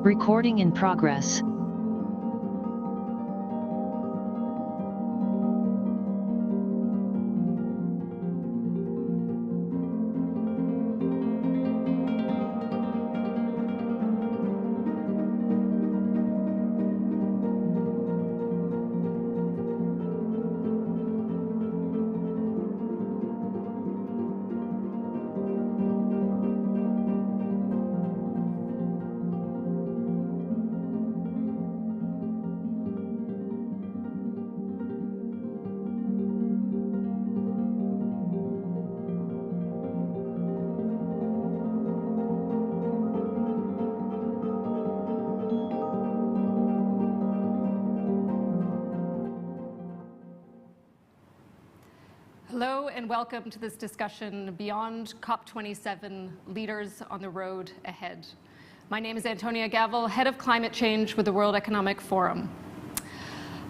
Recording in progress. Hello and welcome to this discussion beyond COP27, Leaders on the Road Ahead. My name is Antonia Gavel, Head of Climate Change with the World Economic Forum.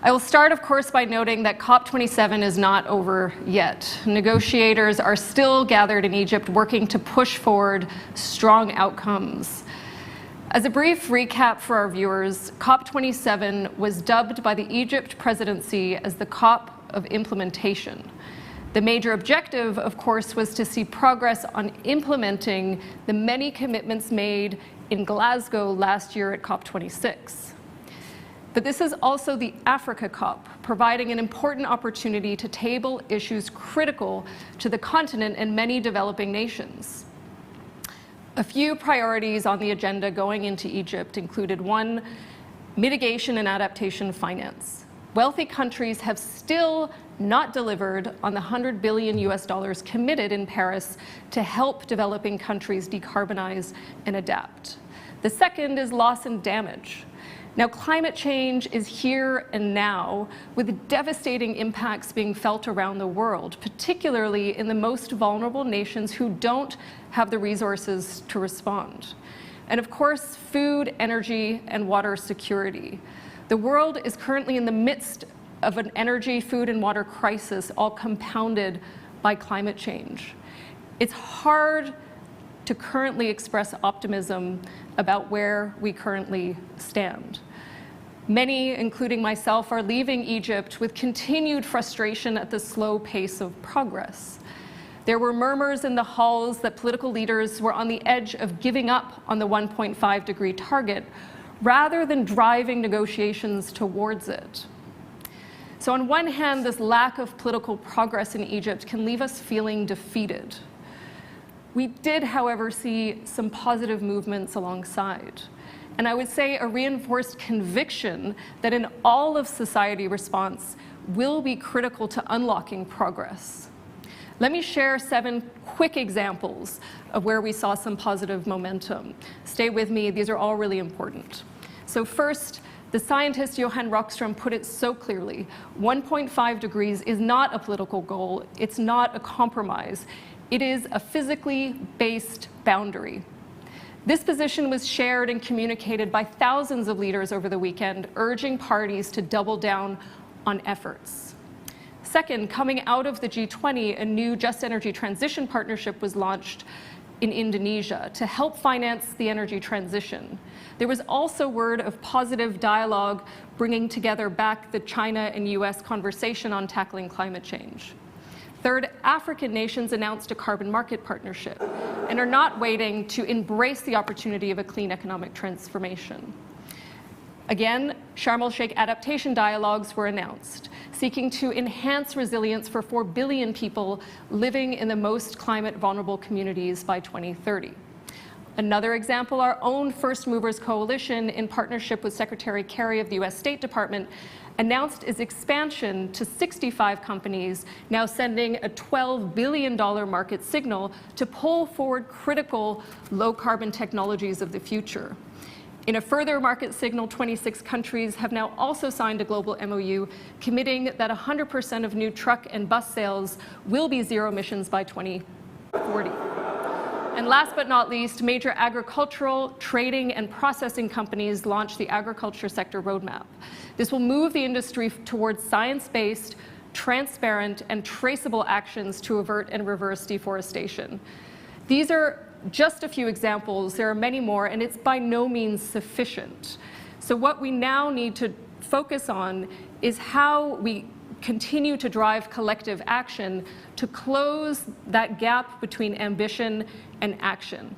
I will start, of course, by noting that COP27 is not over yet. Negotiators are still gathered in Egypt working to push forward strong outcomes. As a brief recap for our viewers, COP27 was dubbed by the Egypt presidency as the COP of implementation. The major objective, of course, was to see progress on implementing the many commitments made in Glasgow last year at COP26. But this is also the Africa COP, providing an important opportunity to table issues critical to the continent and many developing nations. A few priorities on the agenda going into Egypt included: 1, mitigation and adaptation finance. Wealthy countries have still not delivered on the $100 billion committed in Paris to help developing countries decarbonize and adapt. The second is loss and damage. Now, climate change is here and now, with devastating impacts being felt around the world, particularly in the most vulnerable nations who don't have the resources to respond. And of course, food, energy, and water security. The world is currently in the midst of an energy, food, and water crisis, all compounded by climate change. It's hard to currently express optimism about where we currently stand. Many, including myself, are leaving Egypt with continued frustration at the slow pace of progress. There were murmurs in the halls that political leaders were on the edge of giving up on the 1.5-degree target, rather than driving negotiations towards it. So on one hand, this lack of political progress in Egypt can leave us feeling defeated. We did, however, see some positive movements alongside. And I would say a reinforced conviction that an all-of-society response will be critical to unlocking progress. Let me share 7 quick examples of where we saw some positive momentum. Stay with me, these are all really important. So first, the scientist Johan Rockström put it so clearly: 1.5 degrees is not a political goal, it's not a compromise, it is a physically based boundary. This position was shared and communicated by thousands of leaders over the weekend, urging parties to double down on efforts. Second, coming out of the G20, a new Just Energy Transition Partnership was launched in Indonesia to help finance the energy transition. There was also word of positive dialogue bringing together back the China and US conversation on tackling climate change. Third, African nations announced a carbon market partnership and are not waiting to embrace the opportunity of a clean economic transformation. Again, Sharm el-Sheikh adaptation dialogues were announced, seeking to enhance resilience for 4 billion people living in the most climate vulnerable communities by 2030. Another example, our own First Movers Coalition, in partnership with Secretary Kerry of the US State Department, announced its expansion to 65 companies, now sending a $12 billion market signal to pull forward critical low-carbon technologies of the future. In a further market signal, 26 countries have now also signed a global MOU committing that 100% of new truck and bus sales will be zero emissions by 2040. And last but not least, major agricultural, trading, and processing companies launched the Agriculture Sector Roadmap. This will move the industry towards science-based, transparent, and traceable actions to avert and reverse deforestation. These are just a few examples. There are many more, and it's by no means sufficient. So what we now need to focus on is how we continue to drive collective action to close that gap between ambition and action.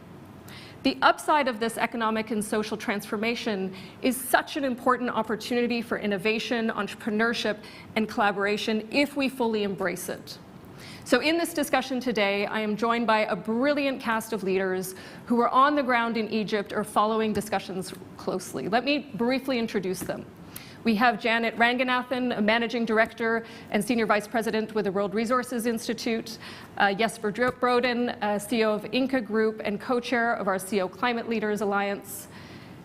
The upside of this economic and social transformation is such an important opportunity for innovation, entrepreneurship, and collaboration if we fully embrace it. So in this discussion today, I am joined by a brilliant cast of leaders who are on the ground in Egypt or following discussions closely. Let me briefly introduce them. We have Janet Ranganathan, a Managing Director and Senior Vice President with the World Resources Institute, Jesper Broden, CEO of Inca Group and co-chair of our CO Climate Leaders Alliance,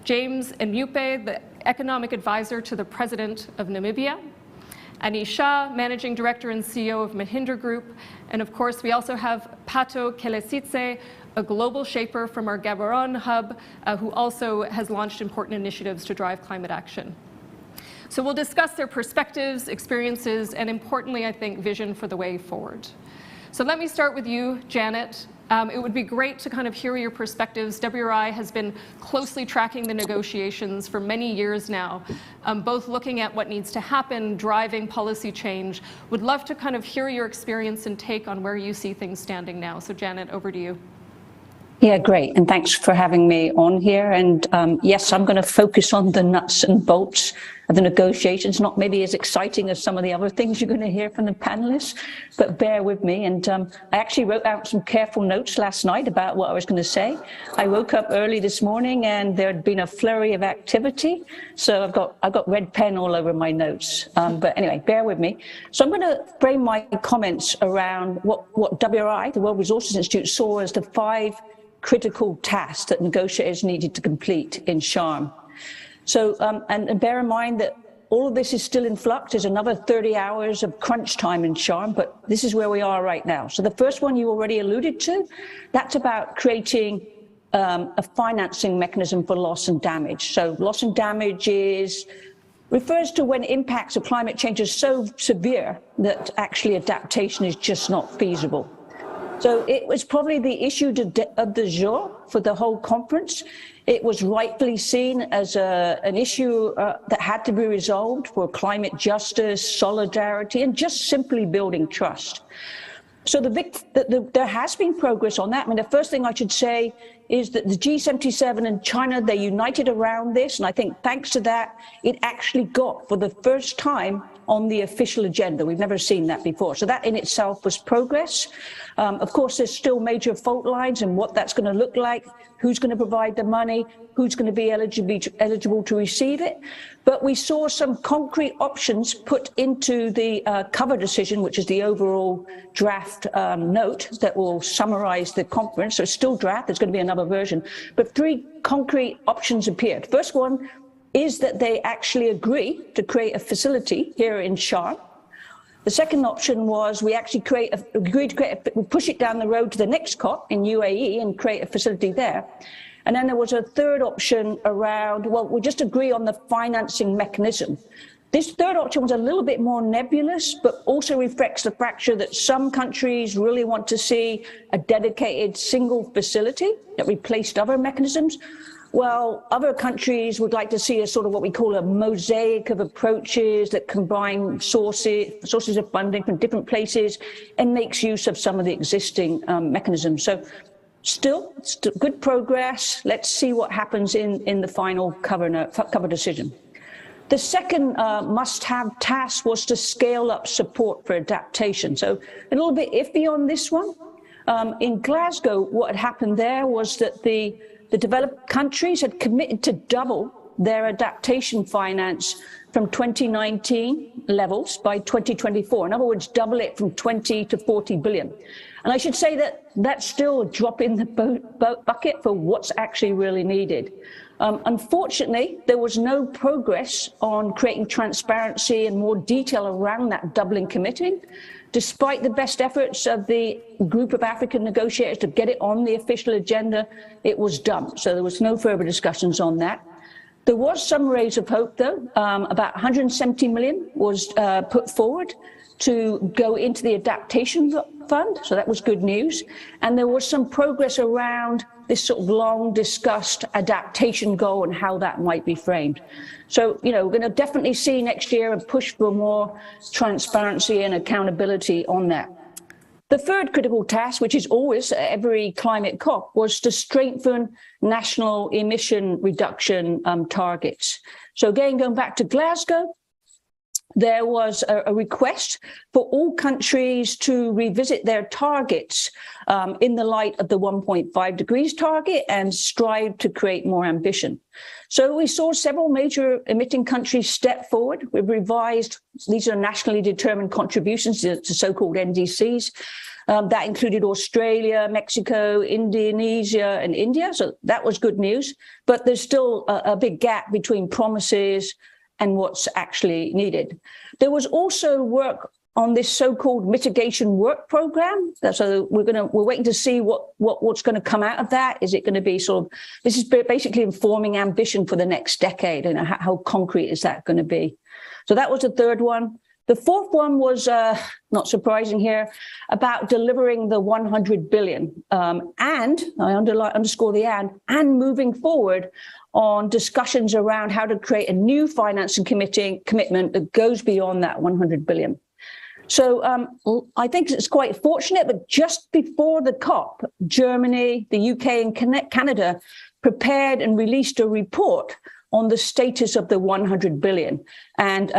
James Emupe, the Economic Advisor to the President of Namibia, Anish Shah, Managing Director and CEO of Mahindra Group, and of course we also have Pato Kelesitse, a global shaper from our Gaborone hub, who also has launched important initiatives to drive climate action. So we'll discuss their perspectives, experiences, and importantly, I think, vision for the way forward. So let me start with you, Janet. It would be great to kind of hear your perspectives. WRI has been closely tracking the negotiations for many years now, both looking at what needs to happen, driving policy change. Would love to kind of hear your experience and take on where you see things standing now. So Janet, over to you. Yeah, great. And thanks for having me on here. And yes, I'm going to focus on the nuts and bolts of the negotiations, not maybe as exciting as some of the other things you're going to hear from the panelists, but bear with me. And I actually wrote out some careful notes last night about what I was going to say. I woke up early this morning and there had been a flurry of activity. So I've got red pen all over my notes. But anyway, bear with me. So I'm going to frame my comments around what WRI, the World Resources Institute, saw as the 5 critical tasks that negotiators needed to complete in Sharm. So, and bear in mind that all of this is still in flux. There's another 30 hours of crunch time in Sharm, but this is where we are right now. So the first one you already alluded to, that's about creating a financing mechanism for loss and damage. So loss and damage refers to when impacts of climate change are so severe that actually adaptation is just not feasible. So it was probably the issue of the jour for the whole conference. It was rightfully seen as an issue that had to be resolved for climate justice, solidarity, and just simply building trust. So there has been progress on that. I mean, the first thing I should say is that the G77 and China, they united around this. And I think thanks to that, it actually got, for the first time, on the official agenda. We've never seen that before. So that in itself was progress. Of course, there's still major fault lines and what that's going to look like, who's going to provide the money, who's going to be eligible to receive it. But we saw some concrete options put into the cover decision, which is the overall draft note that will summarize the conference. So it's still draft, there's going to be another version. But 3 concrete options appeared. First one is that they actually agree to create a facility here in Sharm. The second option was we actually we push it down the road to the next COP in UAE and create a facility there. And then there was a third option around, well, we just agree on the financing mechanism. This third option was a little bit more nebulous, but also reflects the fracture that some countries really want to see a dedicated single facility that replaced other mechanisms. Well, other countries would like to see a sort of what we call a mosaic of approaches that combine sources of funding from different places and makes use of some of the existing mechanisms. So still good progress. Let's see what happens in the final cover decision. The second must-have task was to scale up support for adaptation. So a little bit iffy on this one. In Glasgow, what had happened there was that the developed countries had committed to double their adaptation finance from 2019 levels by 2024. In other words, double it from 20 to 40 billion. And I should say that that's still a drop in the bucket for what's actually really needed. Unfortunately, there was no progress on creating transparency and more detail around that doubling committing. Despite the best efforts of the group of African negotiators to get it on the official agenda, it was dumped. So there was no further discussions on that. There was some rays of hope, though. About 170 million was put forward to go into the adaptation fund, so that was good news. And there was some progress around this sort of long discussed adaptation goal and how that might be framed. So, we're going to definitely see next year a push for more transparency and accountability on that. The third critical task, which is always at every climate COP, was to strengthen national emission reduction targets. So again, going back to Glasgow, there was a request for all countries to revisit their targets in the light of the 1.5 degrees target and strive to create more ambition. So we saw several major emitting countries step forward. We've revised, these are nationally determined contributions to so-called NDCs. That included Australia, Mexico, Indonesia, and India. So that was good news. But there's still a big gap between promises and what's actually needed. There was also work on this so-called mitigation work program. So we're waiting to see what's going to come out of that. Is it going to be this is basically informing ambition for the next decade, and how concrete is that going to be? So that was the third one. The fourth one was, not surprising here, about delivering the 100 billion. And I underscore the and moving forward on discussions around how to create a new financing commitment that goes beyond that 100 billion. So I think it's quite fortunate that just before the COP, Germany, the UK and Canada prepared and released a report on the status of the 100 billion and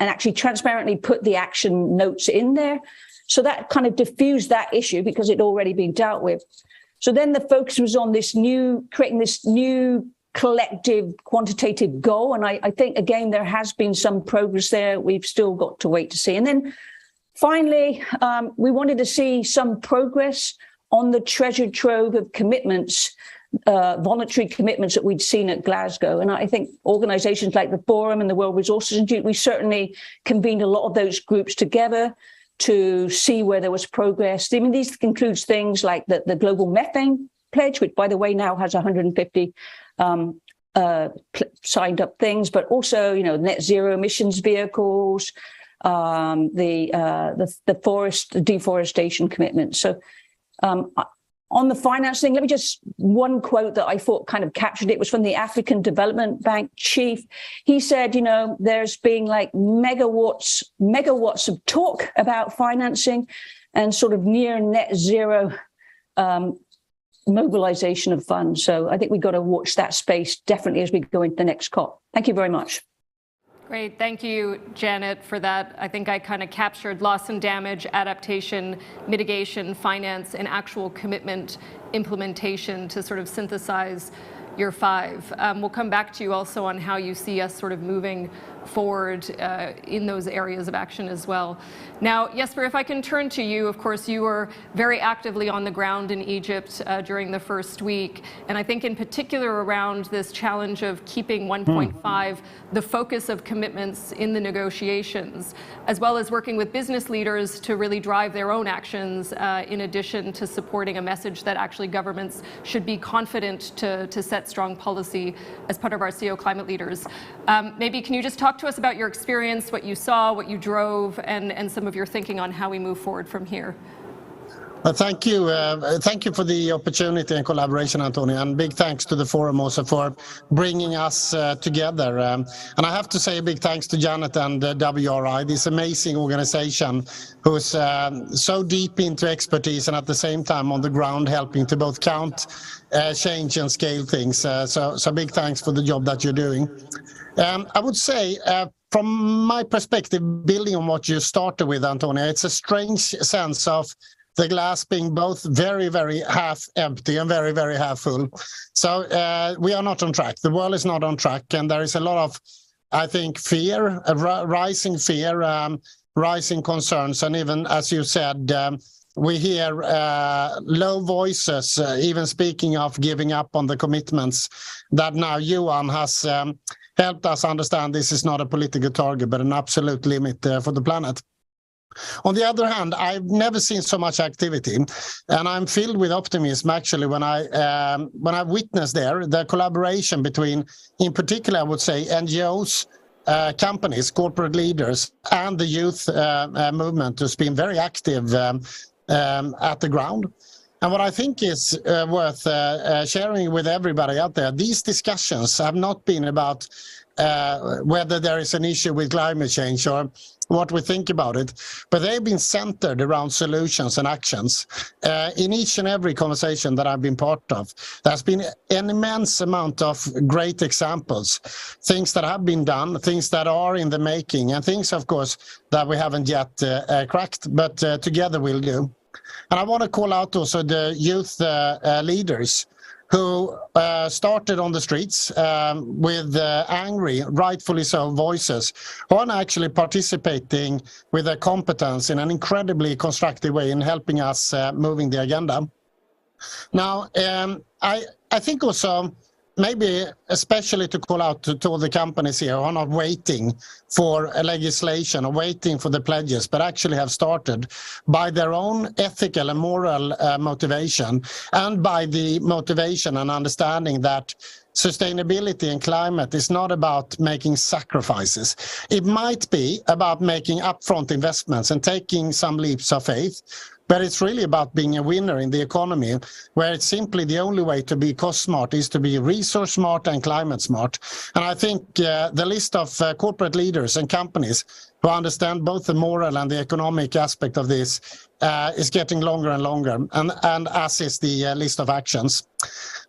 actually transparently put the action notes in there. So that kind of diffused that issue because it'd already been dealt with. So then the focus was on creating this new collective quantitative goal. And I think, again, there has been some progress there. We've still got to wait to see. And then finally, we wanted to see some progress on the treasure trove of commitments, voluntary commitments that we'd seen at Glasgow. And I think organizations like the Forum and the World Resources Institute, we certainly convened a lot of those groups together to see where there was progress. I mean, these includes things like the Global Methane Pledge, which, by the way, now has 150 signed up things, but also, net zero emissions vehicles, the forest deforestation commitment. So on the finance thing, let me just, one quote that I thought kind of captured it was from the African Development Bank chief. He said, there's been like megawatts of talk about financing and sort of near net zero mobilization of funds. So I think we've got to watch that space definitely as we go into the next COP. Thank you very much. Great, thank you, Janet, for that. I think I kind of captured loss and damage, adaptation, mitigation, finance, and actual commitment implementation to sort of synthesize your five. We'll come back to you also on how you see us sort of moving forward in those areas of action as well. Now, Jesper, if I can turn to you, of course, you were very actively on the ground in Egypt during the first week, and I think in particular around this challenge of keeping 1.5 the focus of commitments in the negotiations, as well as working with business leaders to really drive their own actions in addition to supporting a message that actually governments should be confident to set strong policy as part of our CO climate leaders. Maybe can you just talk to us about your experience, what you saw, what you drove, and some of your thinking on how we move forward from here? Thank you. Thank you for the opportunity and collaboration, Antonia, and big thanks to the Forum also for bringing us together. And I have to say a big thanks to Janet and WRI, this amazing organization who's so deep into expertise and at the same time on the ground helping to both count, change and scale things. So big thanks for the job that you're doing. I would say, from my perspective, building on what you started with, Antonia, it's a strange sense of the glass being both very, very half empty and very, very half full. So we are not on track. The world is not on track. And there is a lot of, I think, fear, rising concerns. And even, as you said, we hear low voices, even speaking of giving up on the commitments that now Johan has helped us understand this is not a political target, but an absolute limit for the planet. On the other hand, I've never seen so much activity, and I'm filled with optimism actually when I witnessed the collaboration between, in particular, I would say, NGOs, companies, corporate leaders, and the youth movement has been very active at the ground. And what I think is worth sharing with everybody out there, these discussions have not been about whether there is an issue with climate change or what we think about it, but they've been centered around solutions and actions. In each and every conversation that I've been part of, there's been an immense amount of great examples, things that have been done, things that are in the making, and things, of course, that we haven't yet cracked, but together we'll do. And I want to call out also the youth leaders who started on the streets with angry, rightfully so, voices, who are actually participating with their competence in an incredibly constructive way in helping us moving the agenda. Now, I think also, maybe especially to call out to all the companies here who are not waiting for a legislation or waiting for the pledges, but actually have started by their own ethical and moral motivation, and by the motivation and understanding that sustainability and climate is not about making sacrifices. It might be about making upfront investments and taking some leaps of faith, but it's really about being a winner in the economy, where it's simply the only way to be cost smart is to be resource smart and climate smart. And I think the list of corporate leaders and companies who understand both the moral and the economic aspect of this is getting longer and longer, and as is the list of actions.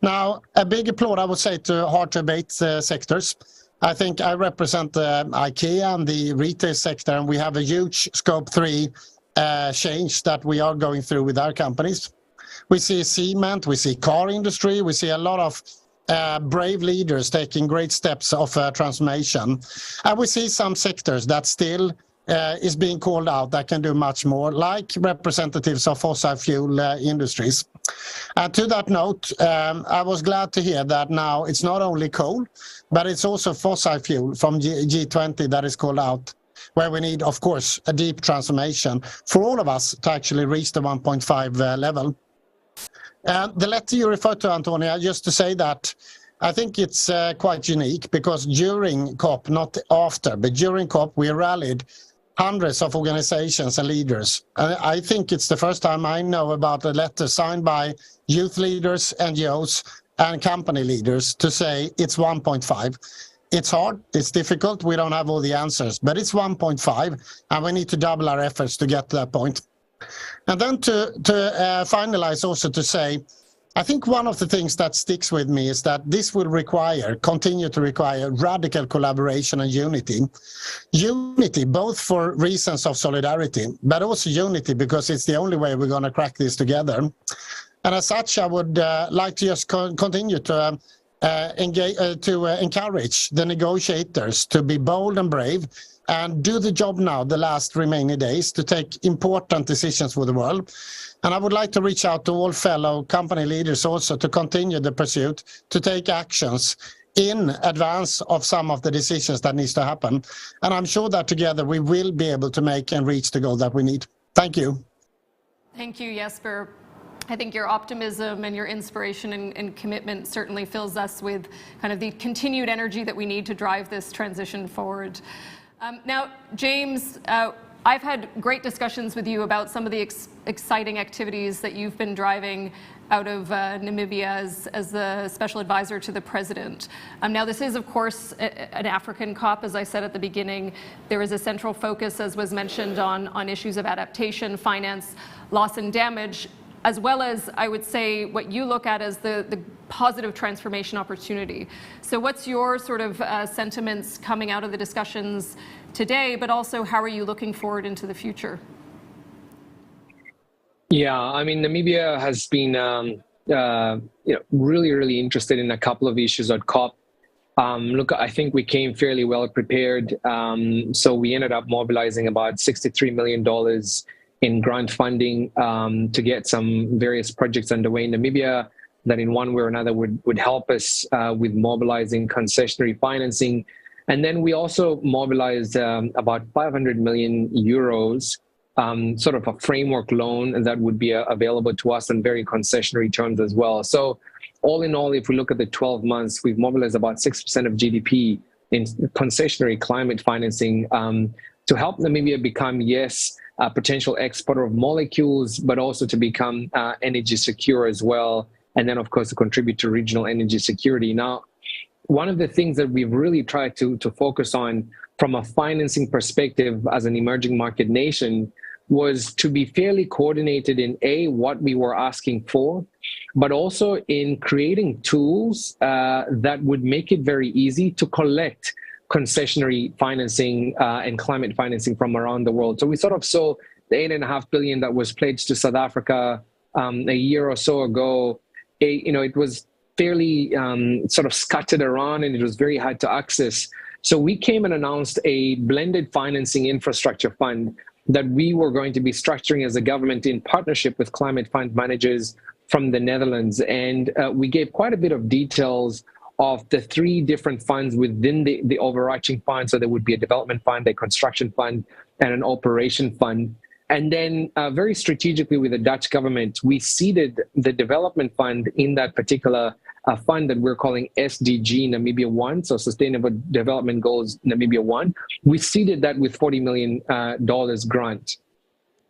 Now, a big applaud, I would say, to hard-to-abate sectors. I think I represent IKEA and the retail sector, and we have a huge Scope 3 change that we are going through with our companies. We see cement, we see car industry, we see a lot of brave leaders taking great steps of transformation. And we see some sectors that still is being called out that can do much more, like representatives of fossil fuel industries. And to that note, I was glad to hear that now it's not only coal, but it's also fossil fuel from G20 that is called out, where we need, of course, a deep transformation for all of us to actually reach the 1.5 level. The letter you referred to, Antonia, just to say that I think it's quite unique, because during COP, not after, but during COP, we rallied hundreds of organizations and leaders. I think it's the first time I know about a letter signed by youth leaders, NGOs, and company leaders to say it's 1.5. It's hard, it's difficult, we don't have all the answers, but it's 1.5, and we need to double our efforts to get to that point. And then to finalize, also to say, I think one of the things that sticks with me is that this will continue to require radical collaboration and unity. Unity, both for reasons of solidarity, but also unity because it's the only way we're going to crack this together. And as such, I would like to just continue to encourage the negotiators to be bold and brave and do the job now, the last remaining days, to take important decisions for the world. And I would like to reach out to all fellow company leaders also to continue the pursuit, to take actions in advance of some of the decisions that needs to happen. And I'm sure that together we will be able to make and reach the goal that we need. Thank you. Thank you, Jesper. I think your optimism and your inspiration and commitment certainly fills us with kind of the continued energy that we need to drive this transition forward. Now, James, I've had great discussions with you about some of the exciting activities that you've been driving out of Namibia as the special advisor to the president. Now, this is, of course, an African COP, as I said at the beginning. There is a central focus, as was mentioned, on issues of adaptation, finance, loss and damage, as well as, I would say, what you look at as the positive transformation opportunity. So what's your sort of sentiments coming out of the discussions today, but also how are you looking forward into the future? Yeah, I mean, Namibia has been really interested in a couple of issues at COP. Look, I think we came fairly well prepared. So we ended up mobilizing about $63 million in grant funding to get some various projects underway in Namibia that in one way or another would help us with mobilizing concessionary financing. And then we also mobilized about 500 million euros, sort of a framework loan that would be available to us on very concessionary terms as well. So all in all, if we look at the 12 months, we've mobilized about 6% of GDP in concessionary climate financing to help Namibia become, yes, a potential exporter of molecules, but also to become energy secure as well. And then, of course, to contribute to regional energy security. Now, one of the things that we've really tried to focus on from a financing perspective as an emerging market nation was to be fairly coordinated in what we were asking for, but also in creating tools that would make it very easy to collect concessionary financing and climate financing from around the world. So we sort of saw the $8.5 billion that was pledged to South Africa a year or so ago. It was fairly sort of scattered around, and it was very hard to access. So we came and announced a blended financing infrastructure fund that we were going to be structuring as a government in partnership with climate fund managers from the Netherlands. And we gave quite a bit of details of the 3 different funds within the overarching fund. So there would be a development fund, a construction fund, and an operation fund. And then very strategically with the Dutch government, we seeded the development fund in that particular fund that we're calling SDG Namibia 1, so Sustainable Development Goals Namibia 1. We seeded that with $40 million grant.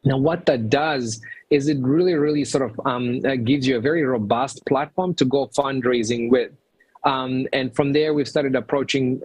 Now, what that does is it really sort of gives you a very robust platform to go fundraising with. And from there, we've started approaching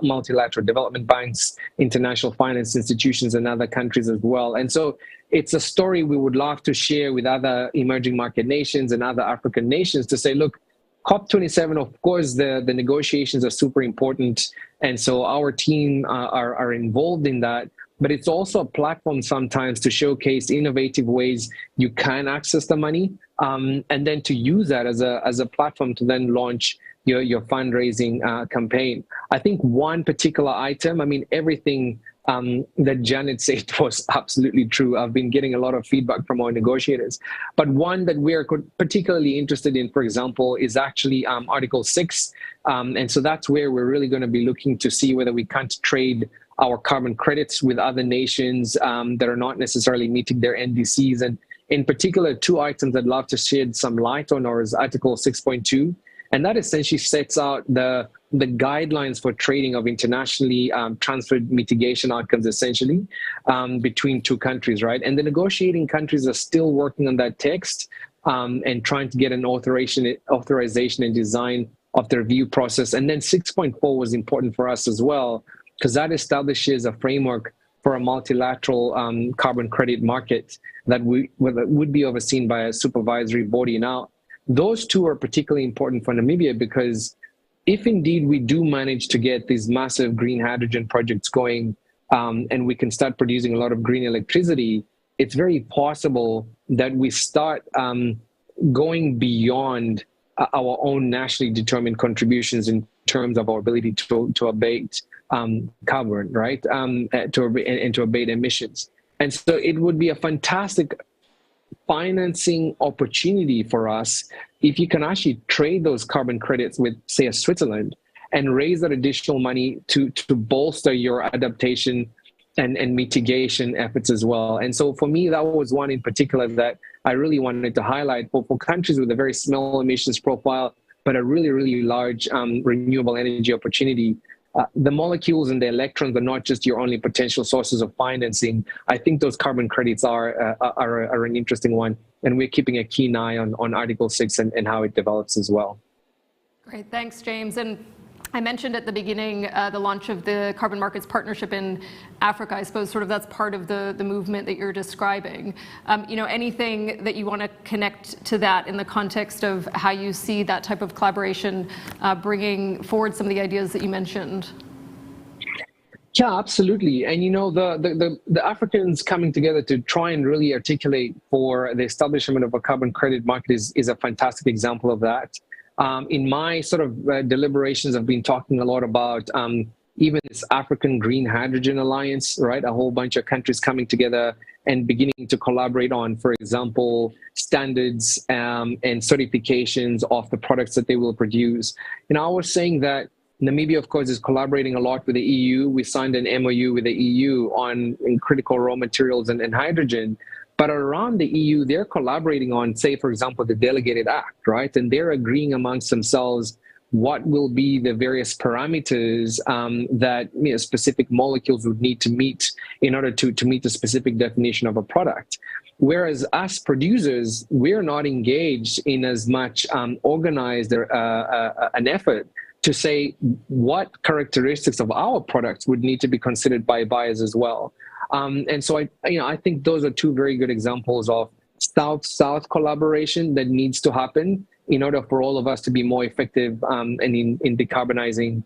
multilateral development banks, international finance institutions, and other countries as well. And so it's a story we would love to share with other emerging market nations and other African nations to say, look, COP27, of course, the negotiations are super important. And so our team are involved in that. But it's also a platform sometimes to showcase innovative ways you can access the money, and then to use that as a platform to then launch your fundraising campaign. I think one particular item, I mean, everything that Janet said was absolutely true. I've been getting a lot of feedback from our negotiators. But one that we're particularly interested in, for example, is actually Article 6. And so that's where we're really going to be looking to see whether we can't trade our carbon credits with other nations that are not necessarily meeting their NDCs. And in particular, 2 items I'd love to shed some light on is Article 6.2. And that essentially sets out the guidelines for trading of internationally transferred mitigation outcomes, essentially, between 2 countries, right? And the negotiating countries are still working on that text and trying to get an authorization and design of the review process. And then 6.4 was important for us as well, because that establishes a framework for a multilateral carbon credit market that would be overseen by a supervisory body. Now, those 2 are particularly important for Namibia because if indeed we do manage to get these massive green hydrogen projects going and we can start producing a lot of green electricity, it's very possible that we start going beyond our own nationally determined contributions in terms of our ability to abate carbon, right? And to abate emissions. And so it would be a fantastic financing opportunity for us if you can actually trade those carbon credits with, say, a Switzerland and raise that additional money to bolster your adaptation and mitigation efforts as well. And so for me, that was one in particular that I really wanted to highlight for countries with a very small emissions profile, but a really large renewable energy opportunity. The molecules and the electrons are not just your only potential sources of financing. I think those carbon credits are an interesting one, and we're keeping a keen eye on Article 6 and how it develops as well. Great, thanks, James. And I mentioned at the beginning the launch of the Carbon Markets Partnership in Africa. I suppose sort of that's part of the movement that you're describing. Anything that you want to connect to that in the context of how you see that type of collaboration bringing forward some of the ideas that you mentioned? Yeah, absolutely. And the Africans coming together to try and really articulate for the establishment of a carbon credit market is a fantastic example of that. In my sort of deliberations, I've been talking a lot about even this African Green Hydrogen Alliance, right? A whole bunch of countries coming together and beginning to collaborate on, for example, standards and certifications of the products that they will produce. I was saying that Namibia, of course, is collaborating a lot with the EU. We signed an MOU with the EU on critical raw materials and hydrogen. But around the EU, they're collaborating on, say, for example, the Delegated Act, right? And they're agreeing amongst themselves what will be the various parameters that specific molecules would need to meet in order to meet the specific definition of a product. Whereas us producers, we're not engaged in as much organized an effort to say what characteristics of our products would need to be considered by buyers as well. And so I think those are two very good examples of South-South collaboration that needs to happen in order for all of us to be more effective and in decarbonizing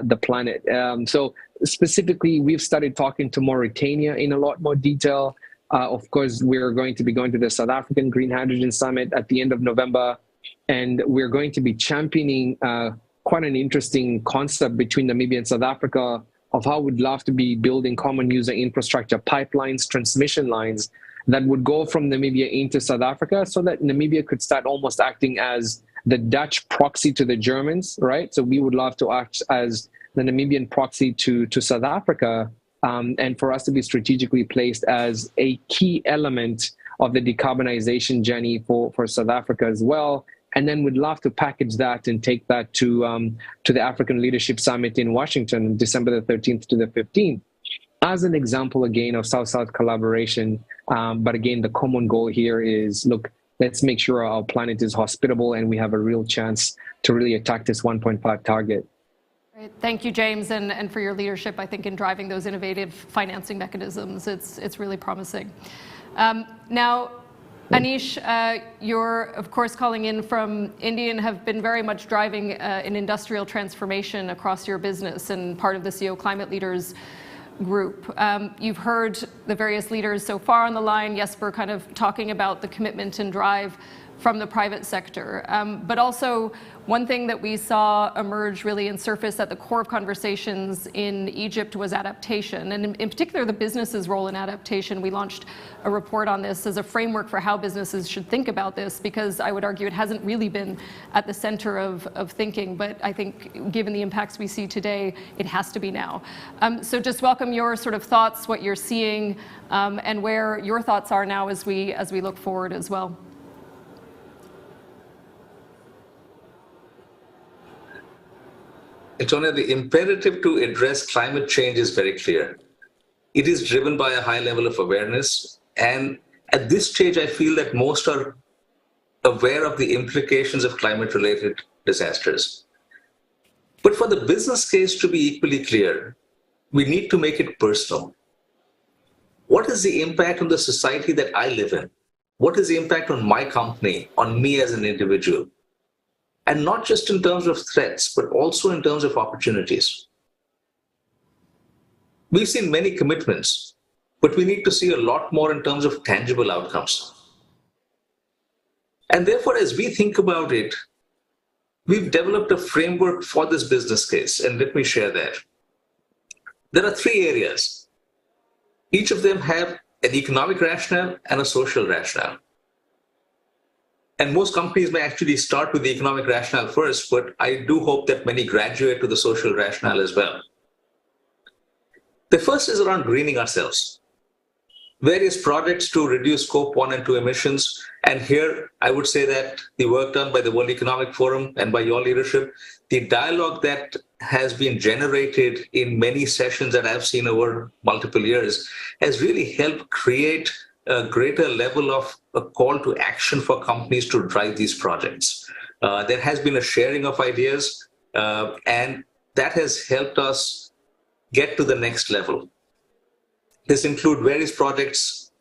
the planet. So specifically, we've started talking to Mauritania in a lot more detail. Of course, we're going to be going to the South African Green Hydrogen Summit at the end of November, and we're going to be championing quite an interesting concept between Namibia and South Africa of how we'd love to be building common user infrastructure pipelines, transmission lines that would go from Namibia into South Africa, so that Namibia could start almost acting as the Dutch proxy to the Germans, right? So we would love to act as the Namibian proxy to South Africa, and for us to be strategically placed as a key element of the decarbonization journey for South Africa as well. And then we'd love to package that and take that to the African Leadership Summit in Washington, December the 13th to the 15th, as an example, again, of South-South collaboration. But again, the common goal here is, look, let's make sure our planet is hospitable and we have a real chance to really attack this 1.5 target. Great. Thank you, James, and for your leadership, I think, in driving those innovative financing mechanisms. It's really promising. Now, Anish, you're, of course, calling in from India and have been very much driving an industrial transformation across your business and part of the CO Climate Leaders group. You've heard the various leaders so far on the line, Jesper kind of talking about the commitment and drive from the private sector. But also, one thing that we saw emerge really and surface at the core of conversations in Egypt was adaptation, and in particular the business's role in adaptation. We launched a report on this as a framework for how businesses should think about this, because I would argue it hasn't really been at the center of thinking, but I think given the impacts we see today, it has to be now. So just welcome your sort of thoughts, what you're seeing, and where your thoughts are now as we look forward as well. Antonia, the imperative to address climate change is very clear. It is driven by a high level of awareness. And at this stage, I feel that most are aware of the implications of climate-related disasters. But for the business case to be equally clear, we need to make it personal. What is the impact on the society that I live in? What is the impact on my company, on me as an individual? And not just in terms of threats, but also in terms of opportunities. We've seen many commitments, but we need to see a lot more in terms of tangible outcomes. And therefore, as we think about it, we've developed a framework for this business case, and let me share that. There are three areas. Each of them have an economic rationale and a social rationale. And most companies may actually start with the economic rationale first, but I do hope that many graduate to the social rationale as well. The first is around greening ourselves. Various projects to reduce Scope 1 and 2 emissions. And here, I would say that the work done by the World Economic Forum and by your leadership, the dialogue that has been generated in many sessions that I've seen over multiple years has really helped create a greater level of a call to action for companies to drive these projects. There has been a sharing of ideas, and that has helped us get to the next level. This includes various projects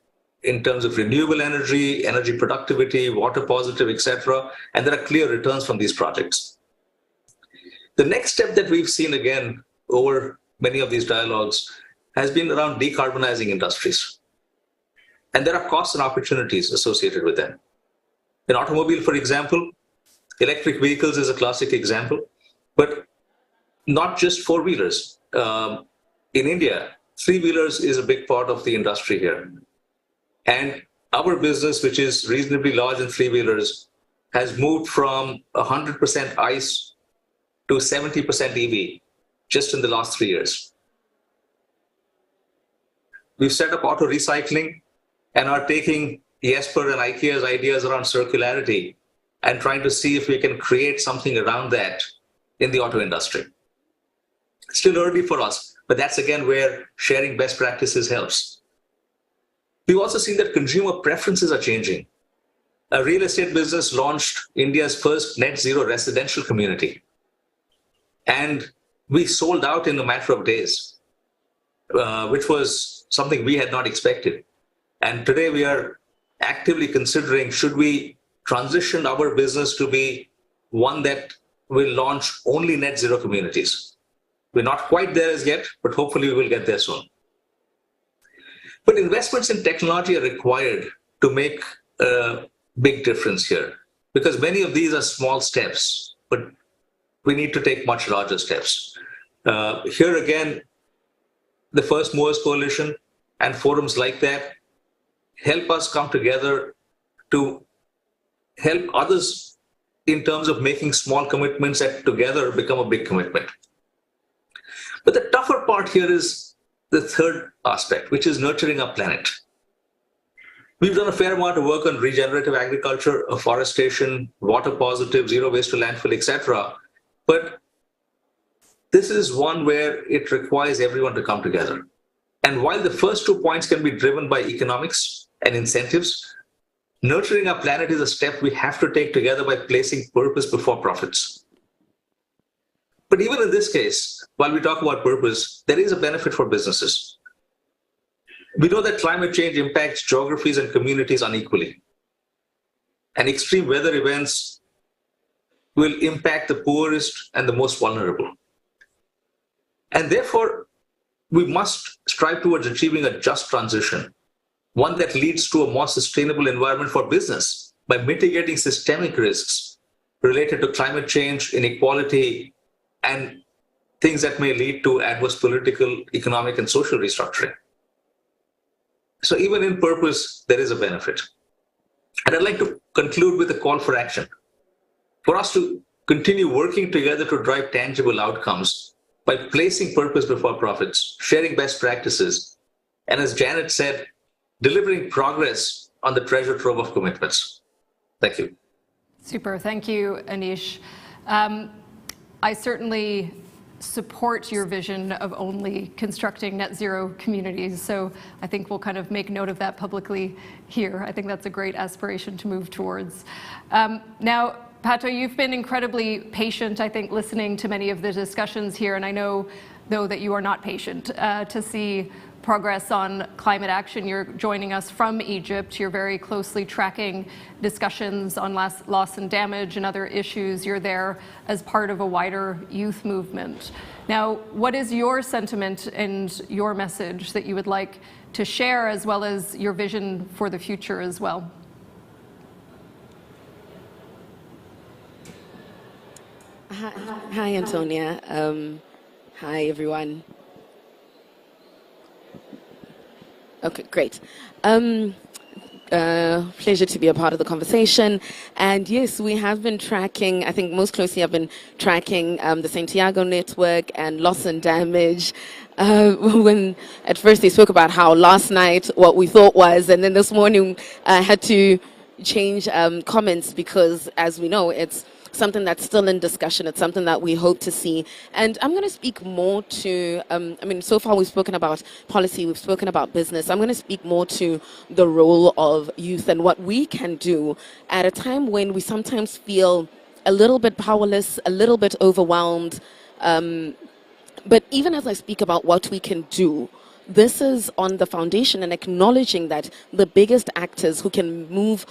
in terms of renewable energy, energy productivity, water positive, etc. And there are clear returns from these projects. The next step that we've seen again over many of these dialogues has been around decarbonizing industries. And there are costs and opportunities associated with them. In automobile, for example, electric vehicles is a classic example, but not just four-wheelers. In India, three-wheelers is a big part of the industry here. And our business, which is reasonably large in three-wheelers, has moved from 100% ICE to 70% EV just in the last 3 years. We've set up auto recycling and are taking Jesper and IKEA's ideas around circularity and trying to see if we can create something around that in the auto industry. Still early for us, but that's again where sharing best practices helps. We've also seen that consumer preferences are changing. A real estate business launched India's first net zero residential community. And we sold out in a matter of days, which was something we had not expected. And today we are actively considering, should we transition our business to be one that will launch only net zero communities? We're not quite there as yet, but hopefully we will get there soon. But investments in technology are required to make a big difference here, because many of these are small steps, but we need to take much larger steps. Here again, the First Movers Coalition and forums like that help us come together to help others in terms of making small commitments that together become a big commitment. But the tougher part here is the third aspect, which is nurturing our planet. We've done a fair amount of work on regenerative agriculture, afforestation, water positive, zero waste to landfill, etc. But this is one where it requires everyone to come together. And while the first 2 points can be driven by economics and incentives, nurturing our planet is a step we have to take together by placing purpose before profits. But even in this case, while we talk about purpose, there is a benefit for businesses. We know that climate change impacts geographies and communities unequally. And extreme weather events will impact the poorest and the most vulnerable. And therefore, we must strive towards achieving a just transition, one that leads to a more sustainable environment for business by mitigating systemic risks related to climate change, inequality, and things that may lead to adverse political, economic, and social restructuring. So even in purpose, there is a benefit. And I'd like to conclude with a call for action. For us to continue working together to drive tangible outcomes by placing purpose before profits, sharing best practices, and as Janet said, delivering progress on the treasure trove of commitments. Thank you. Super. Thank you, Anish. I certainly support your vision of only constructing net zero communities. So I think we'll kind of make note of that publicly here. I think that's a great aspiration to move towards. Now, Pato, you've been incredibly patient, I think, listening to many of the discussions here. And I know, though, that you are not patient to see progress on climate action. You're joining us from Egypt. You're very closely tracking discussions on loss and damage and other issues. You're there as part of a wider youth movement. Now, what is your sentiment and your message that you would like to share, as well as your vision for the future as well? Hi, Antonia. Hi, everyone. Okay, great. Pleasure to be a part of the conversation. And yes, we have been tracking, I think most closely I've been tracking the Santiago network and loss and damage. When at first they spoke about how last night what we thought was, and then this morning had to change comments because, as we know, it's something that's still in discussion. It's something that we hope to see. And I'm going to speak more to, I mean, so far we've spoken about policy, we've spoken about business. I'm going to speak more to the role of youth and what we can do at a time when we sometimes feel a little bit powerless, a little bit overwhelmed. But even as I speak about what we can do, this is on the foundation and acknowledging that the biggest actors who can move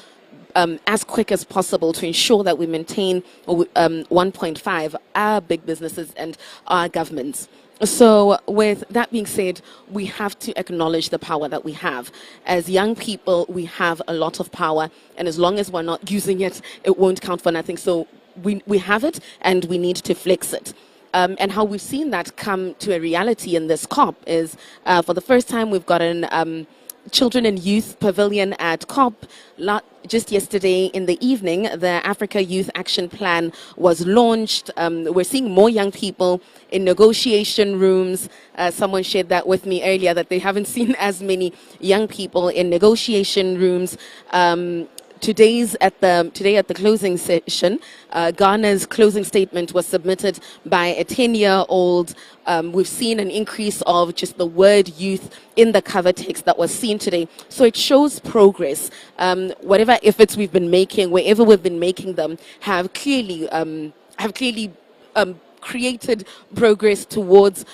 as quick as possible to ensure that we maintain 1.5 our big businesses and our governments. So with that being said, we have to acknowledge the power that we have. As young people, we have a lot of power, and as long as we're not using it, it won't count for nothing. So we have it, and we need to flex it. And how we've seen that come to a reality in this COP is, for the first time, we've got an Children and Youth Pavilion at COP. Just yesterday in the evening, the Africa Youth Action Plan was launched. We're seeing more young people in negotiation rooms. Someone shared that with me earlier, that they haven't seen as many young people in negotiation rooms. today at the closing session, Ghana's closing statement was submitted by a 10-year-old. We've seen an increase of just the word youth in the cover text that was seen today. So it shows progress. Whatever efforts we've been making, wherever we've been making them, have clearly created progress towards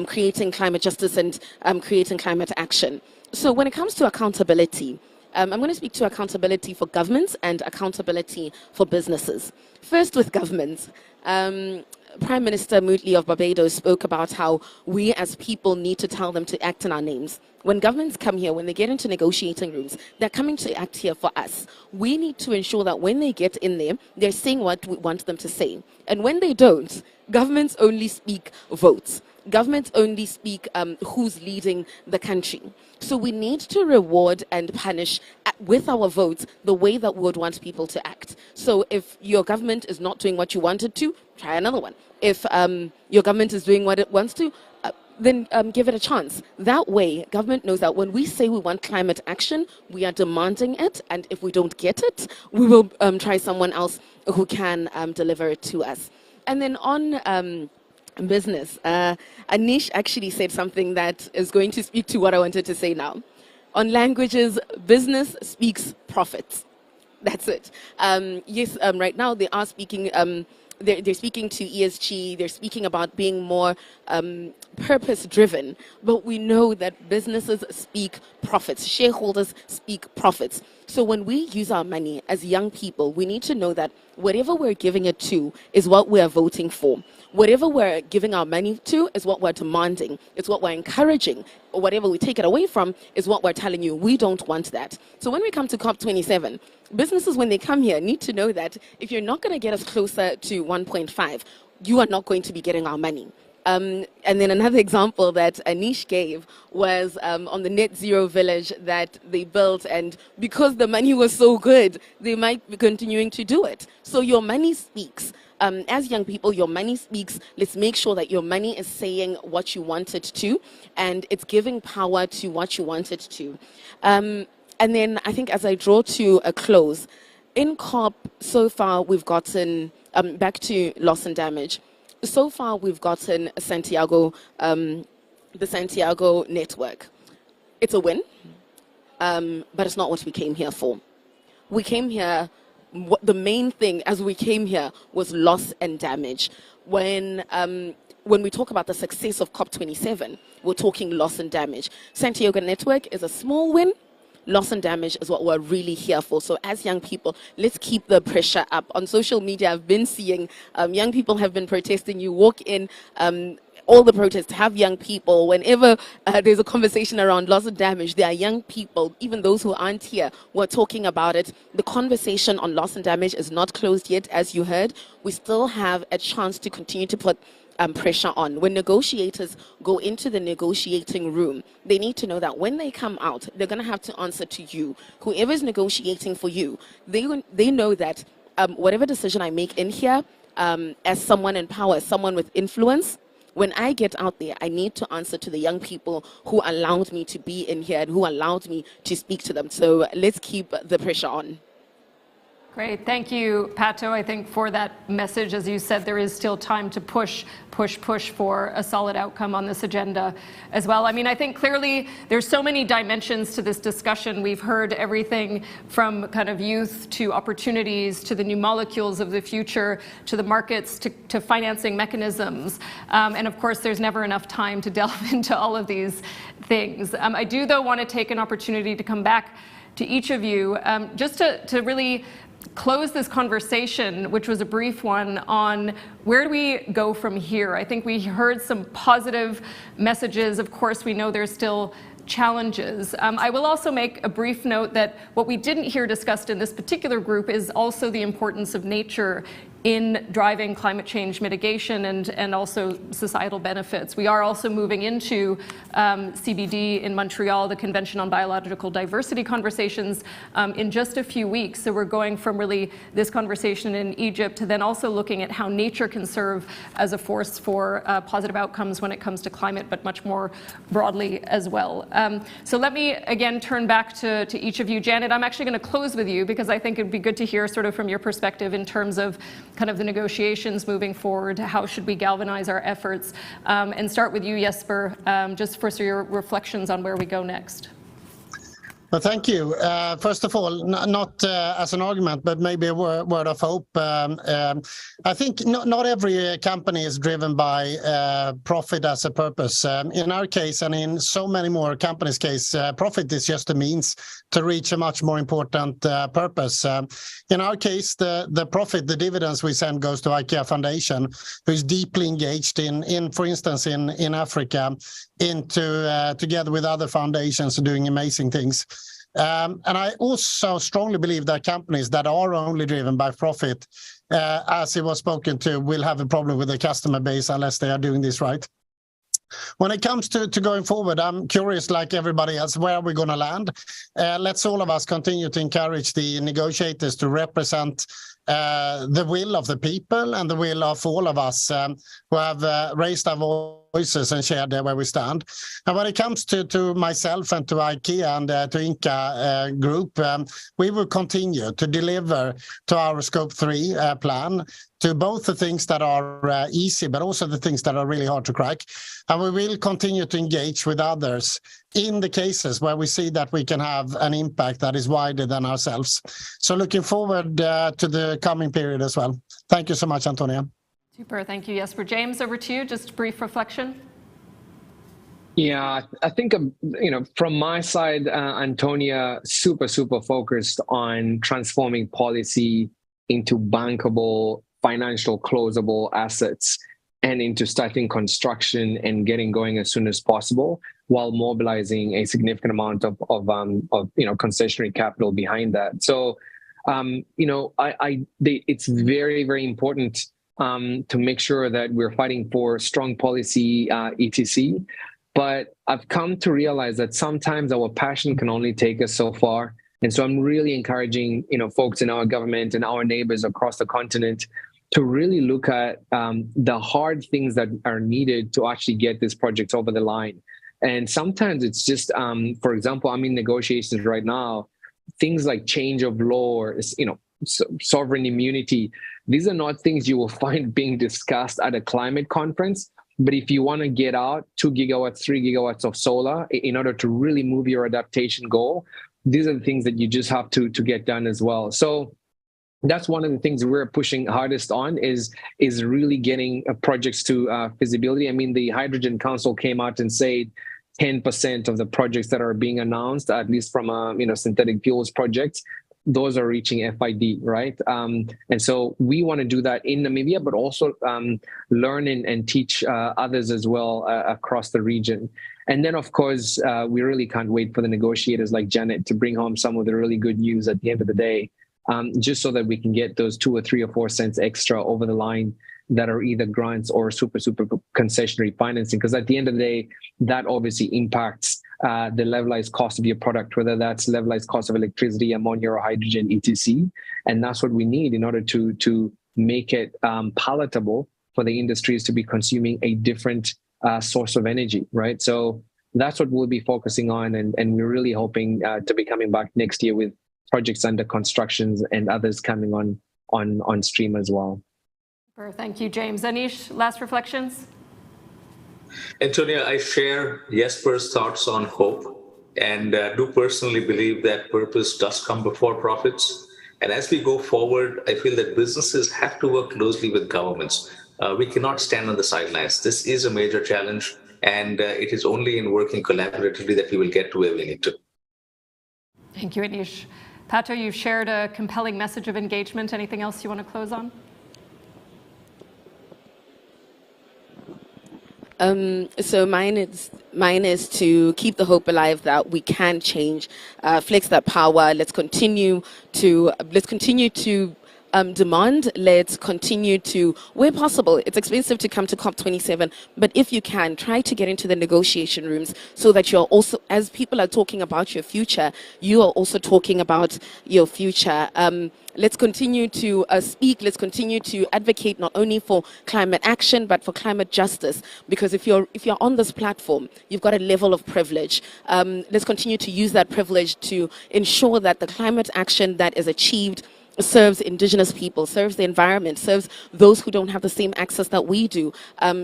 creating climate justice and creating climate action. So when it comes to accountability, I'm going to speak to accountability for governments and accountability for businesses. First, with governments. Prime Minister Moodley of Barbados spoke about how we as people need to tell them to act in our names. When governments come here, when they get into negotiating rooms, they're coming to act here for us. We need to ensure that when they get in there, they're saying what we want them to say. And when they don't, governments only speak votes. Governments only speak who's leading the country. So we need to reward and punish with our votes the way that we would want people to act. So if your government is not doing what you wanted to, try another one. If your government is doing what it wants to, then give it a chance. That way, government knows that when we say we want climate action, we are demanding it, and if we don't get it, we will try someone else who can deliver it to us. And then on business, Anish actually said something that is going to speak to what I wanted to say now. On languages, business speaks profits. That's it. Yes, right now they are speaking, they're speaking to ESG, they're speaking about being more purpose-driven, but we know that businesses speak profits, shareholders speak profits. So when we use our money as young people, we need to know that whatever we're giving it to is what we're voting for. Whatever we're giving our money to is what we're demanding. It's what we're encouraging. Or whatever we take it away from is what we're telling you. We don't want that. So when we come to COP27, businesses, when they come here, need to know that if you're not going to get us closer to 1.5, you are not going to be getting our money. And then another example that Anish gave was on the net zero village that they built, and because the money was so good, they might be continuing to do it. So your money speaks. As young people, your money speaks. Let's make sure that your money is saying what you want it to, and it's giving power to what you want it to. And then I think as I draw to a close, in COP, so far we've gotten, back to loss and damage, so far we've gotten Santiago, the Santiago network. It's a win, but it's not what we came here for. We came here, the main thing as we came here was loss and damage. When we talk about the success of COP27, we're talking loss and damage. Santiago network is a small win. Loss and damage is what we're really here for. So as young people, let's keep the pressure up. On social media, I've been seeing young people have been protesting. You walk in, all the protests have young people. Whenever there's a conversation around loss and damage, there are young people, even those who aren't here, who are talking about it. The conversation on loss and damage is not closed yet, as you heard. We still have a chance to continue to put pressure on. When negotiators go into the negotiating room, they need to know that when they come out, they're going to have to answer to you. Whoever is negotiating for you, they know that whatever decision I make in here, as someone in power, as someone with influence, when I get out there, I need to answer to the young people who allowed me to be in here and who allowed me to speak to them. So let's keep the pressure on. Great. Thank you, Pato. I think for that message, as you said, there is still time to push for a solid outcome on this agenda as well. I mean, I think clearly there's so many dimensions to this discussion. We've heard everything from kind of youth to opportunities to the new molecules of the future to the markets to financing mechanisms. And of course, there's never enough time to delve into all of these things. I do, though, want to take an opportunity to come back to each of you just to really close this conversation, which was a brief one, on where do we go from here? I think we heard some positive messages. Of course, we know there's still challenges. I will also make a brief note that what we didn't hear discussed in this particular group is also the importance of nature in driving climate change mitigation and also societal benefits. We are also moving into CBD in Montreal, the Convention on Biological Diversity conversations, in just a few weeks. So we're going from really this conversation in Egypt to then also looking at how nature can serve as a force for positive outcomes when it comes to climate, but much more broadly as well. So let me again turn back to each of you. Janet, I'm actually going to close with you because I think it'd be good to hear sort of from your perspective in terms of kind of the negotiations moving forward. How should we galvanize our efforts? And start with you, Jesper, just for your reflections on where we go next. Well, thank you. First of all, not as an argument, but maybe a word of hope. I think not every company is driven by profit as a purpose. In our case, and in so many more companies' case, profit is just a means to reach a much more important purpose. In our case, the profit, the dividends we send goes to IKEA Foundation, who is deeply engaged in for instance, in Africa, together with other foundations doing amazing things. And I also strongly believe that companies that are only driven by profit, as it was spoken to, will have a problem with their customer base unless they are doing this right. When it comes to going forward, I'm curious, like everybody else, where are we going to land? Let's all of us continue to encourage the negotiators to represent the will of the people and the will of all of us who have raised our voices and shared where we stand. And when it comes to myself and to IKEA and to Inca Group, we will continue to deliver to our Scope 3 plan, to both the things that are easy, but also the things that are really hard to crack. And we will continue to engage with others in the cases where we see that we can have an impact that is wider than ourselves. So looking forward to the coming period as well. Thank you so much, Antonia. Super, thank you, Jesper. James, over to you, just a brief reflection. Yeah, I think, from my side, Antonia, super focused on transforming policy into bankable, financial closable assets and into starting construction and getting going as soon as possible, while mobilizing a significant amount of concessionary capital behind that. So, it's very important to make sure that we're fighting for strong policy, etc. But I've come to realize that sometimes our passion can only take us so far. And so I'm really encouraging, folks in our government and our neighbors across the continent to really look at the hard things that are needed to actually get these projects over the line. And sometimes it's just, for example, I'm in negotiations right now, things like change of law, or, sovereign immunity. These are not things you will find being discussed at a climate conference. But if you want to get out 2 gigawatts, 3 gigawatts of solar in order to really move your adaptation goal, these are the things that you just have to get done as well. So that's one of the things we're pushing hardest on is really getting projects to feasibility. I mean, the Hydrogen Council came out and said 10% of the projects that are being announced, at least from synthetic fuels projects, those are reaching FID, right? And so we want to do that in Namibia, but also learn and teach others as well across the region. And then, of course, we really can't wait for the negotiators like Janet to bring home some of the really good news at the end of the day, just so that we can get those 2 or 3 or 4 cents extra over the line that are either grants or super concessionary financing. Because at the end of the day, that obviously impacts the levelized cost of your product, whether that's levelized cost of electricity, ammonia, or hydrogen, etc. And that's what we need in order to make it palatable for the industries to be consuming a different source of energy, right? So that's what we'll be focusing on, and we're really hoping to be coming back next year with projects under constructions and others coming on stream as well. Thank you, James. Anish, last reflections? Antonia, I share Jesper's thoughts on hope and do personally believe that purpose does come before profits. And as we go forward, I feel that businesses have to work closely with governments. We cannot stand on the sidelines. This is a major challenge, and it is only in working collaboratively that we will get to where we need to. Thank you, Anish. Pato, you've shared a compelling message of engagement. Anything else you want to close on? So mine is to keep the hope alive that we can change, flex that power. Let's continue to demand. Let's continue to, where possible, it's expensive to come to COP27, but if you can, try to get into the negotiation rooms so that you're also, as people are talking about your future, you are also talking about your future. Let's continue to speak, let's continue to advocate not only for climate action, but for climate justice. Because if you're on this platform, you've got a level of privilege. Let's continue to use that privilege to ensure that the climate action that is achieved serves indigenous people, serves the environment, serves those who don't have the same access that we do,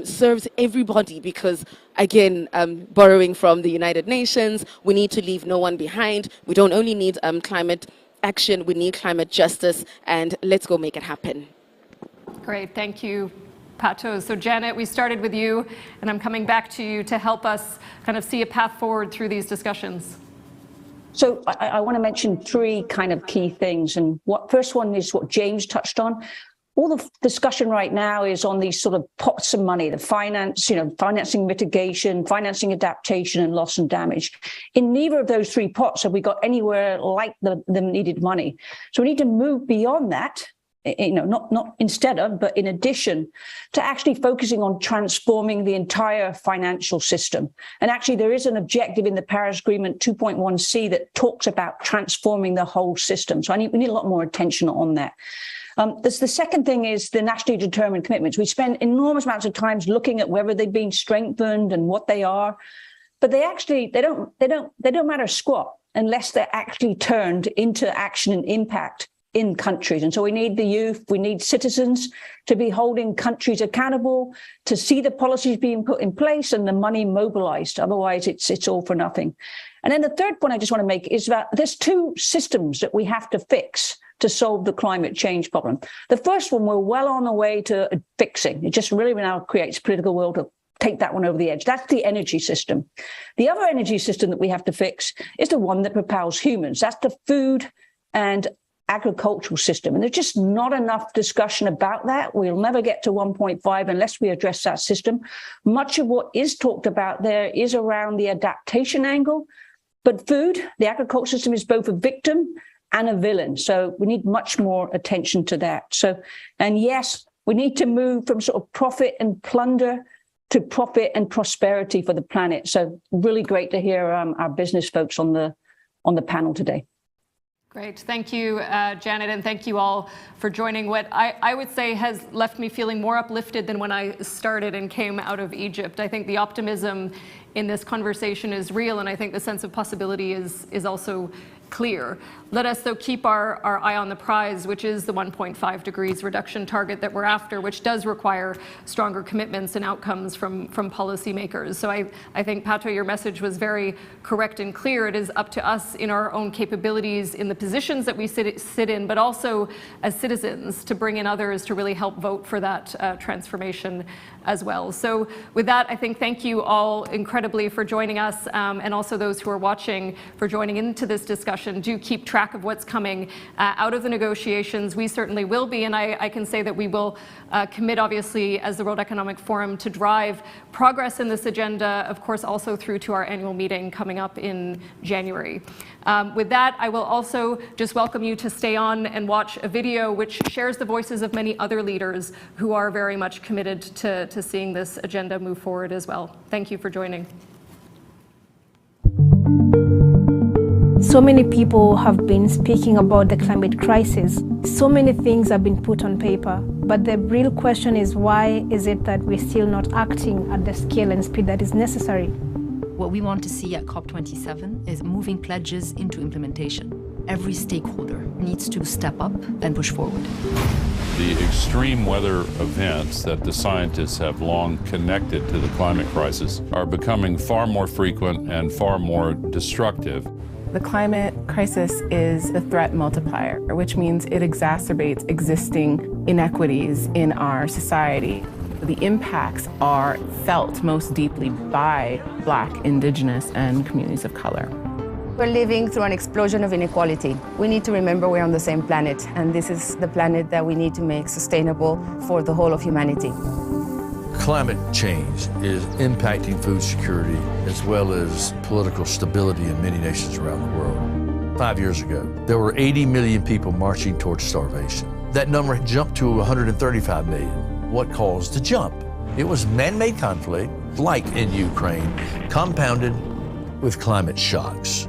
serves everybody, because again, borrowing from the United Nations, we need to leave no one behind. We don't only need climate action, we need climate justice, and let's go make it happen. Great, thank you, Pato. So Janet, we started with you, and I'm coming back to you to help us kind of see a path forward through these discussions. So I want to mention three kind of key things. And first one is what James touched on. All the discussion right now is on these sort of pots of money, the finance, financing mitigation, financing adaptation, and loss and damage. In neither of those three pots have we got anywhere like the needed money. So we need to move beyond that, not instead of, but in addition to actually focusing on transforming the entire financial system. And actually, there is an objective in the Paris Agreement 2.1c that talks about transforming the whole system. So we need a lot more attention on that. The second thing is the nationally determined commitments. We spend enormous amounts of time looking at whether they've been strengthened and what they are, but they don't matter squat unless they're actually turned into action and impact in countries. And so we need the youth, we need citizens to be holding countries accountable, to see the policies being put in place and the money mobilized. Otherwise, it's all for nothing. And then the third point I just want to make is that there's two systems that we have to fix to solve the climate change problem. The first one, we're well on the way to fixing. It just really now creates political will to take that one over the edge. That's the energy system. The other energy system that we have to fix is the one that propels humans. That's the food and agricultural system. And there's just not enough discussion about that. We'll never get to 1.5 unless we address that system. Much of what is talked about there is around the adaptation angle, but food, the agricultural system, is both a victim and a villain. So we need much more attention to that. So, and yes, we need to move from sort of profit and plunder to profit and prosperity for the planet. So really great to hear our business folks on the panel today. Great. Thank you, Janet, and thank you all for joining what I would say has left me feeling more uplifted than when I started and came out of Egypt. I think the optimism in this conversation is real, and I think the sense of possibility is also clear. Let us, though, keep our eye on the prize, which is the 1.5 degrees reduction target that we're after, which does require stronger commitments and outcomes from policymakers. So I think, Pato, your message was very correct and clear. It is up to us in our own capabilities, in the positions that we sit in, but also as citizens to bring in others to really help vote for that transformation as well. So with that, I think thank you all incredibly for joining us, and also those who are watching for joining into this discussion. Do keep track of what's coming out of the negotiations. We certainly will be, and I can say that we will commit, obviously, as the World Economic Forum, to drive progress in this agenda, of course, also through to our annual meeting coming up in January. With that, I will also just welcome you to stay on and watch a video which shares the voices of many other leaders who are very much committed to seeing this agenda move forward as well. Thank you for joining. So many people have been speaking about the climate crisis. So many things have been put on paper, but the real question is, why is it that we're still not acting at the scale and speed that is necessary? What we want to see at COP27 is moving pledges into implementation. Every stakeholder needs to step up and push forward. The extreme weather events that the scientists have long connected to the climate crisis are becoming far more frequent and far more destructive. The climate crisis is a threat multiplier, which means it exacerbates existing inequities in our society. The impacts are felt most deeply by Black, Indigenous, and communities of color. We're living through an explosion of inequality. We need to remember we're on the same planet, and this is the planet that we need to make sustainable for the whole of humanity. Climate change is impacting food security as well as political stability in many nations around the world. 5 years ago, there were 80 million people marching towards starvation. that number jumped to 135 million. What caused the jump? It was man-made conflict, like in Ukraine, compounded with climate shocks.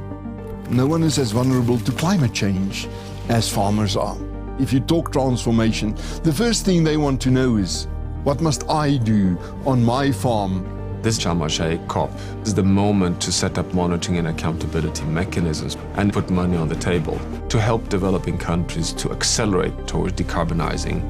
No one is as vulnerable to climate change as farmers are. If you talk transformation, the first thing they want to know is, what must I do on my farm? This Sharm el-Sheikh COP is the moment to set up monitoring and accountability mechanisms and put money on the table to help developing countries to accelerate towards decarbonizing.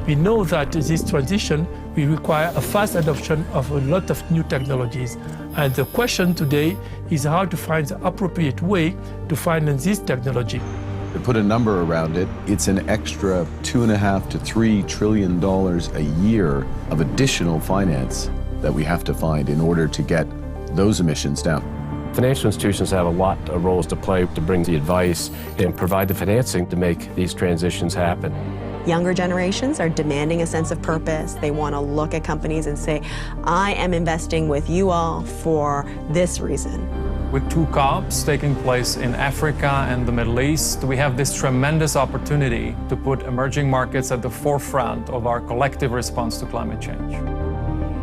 We know that this transition will require a fast adoption of a lot of new technologies. And the question today is how to find the appropriate way to finance this technology. To put a number around it, it's an extra $2.5 to $3 trillion a year of additional finance that we have to find in order to get those emissions down. Financial institutions have a lot of roles to play to bring the advice and provide the financing to make these transitions happen. Younger generations are demanding a sense of purpose. They want to look at companies and say, I am investing with you all for this reason. With 2 COPs taking place in Africa and the Middle East, we have this tremendous opportunity to put emerging markets at the forefront of our collective response to climate change.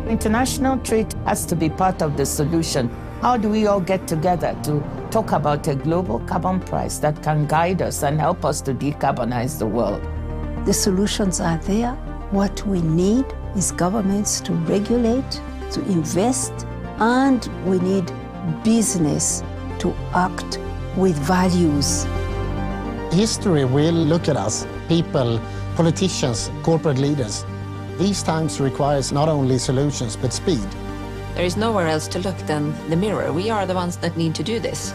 International trade has to be part of the solution. How do we all get together to talk about a global carbon price that can guide us and help us to decarbonize the world? The solutions are there. What we need is governments to regulate, to invest, and we need business to act with values. History will look at us, people, politicians, corporate leaders. These times requires not only solutions, but speed. There is nowhere else to look than the mirror. We are the ones that need to do this.